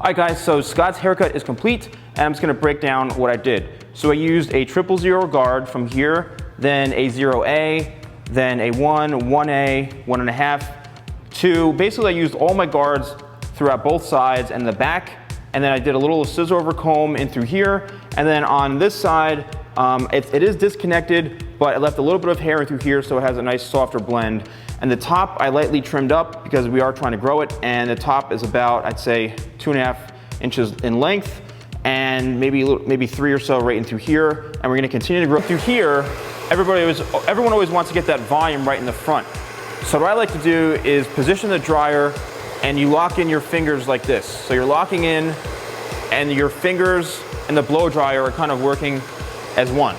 Alright guys, so Scott's haircut is complete, and I'm just going to break down what I did. So I used a 000 guard from here, then a 0A, then a 1, 1A, 1.5, 2. Basically I used all my guards throughout both sides and the back, and then I did a little scissor over comb in through here, and then on this side, it is disconnected, but I left a little bit of hair through here so it has a nice softer blend. And the top I lightly trimmed up because we are trying to grow it, and the top is about, I'd say, 2.5 inches in length, and maybe 3 or so right in through here. And we're gonna continue to grow through here. Everyone always wants to get that volume right in the front. So what I like to do is position the dryer, and you lock in your fingers like this. So you're locking in, and your fingers and the blow dryer are kind of working as one.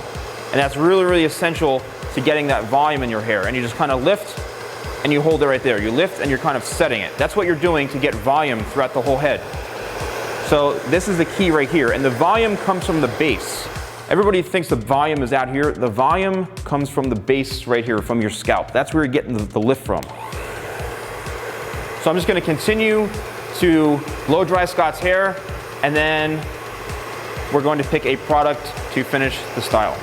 And that's really, really essential to getting that volume in your hair. And you just kind of lift, and you hold it right there. You lift and you're kind of setting it. That's what you're doing to get volume throughout the whole head. So this is the key right here, and the volume comes from the base. Everybody thinks the volume is out here. The volume comes from the base right here, from your scalp. That's where you're getting the lift from. So I'm just gonna continue to blow dry Scott's hair, and then we're going to pick a product to finish the style.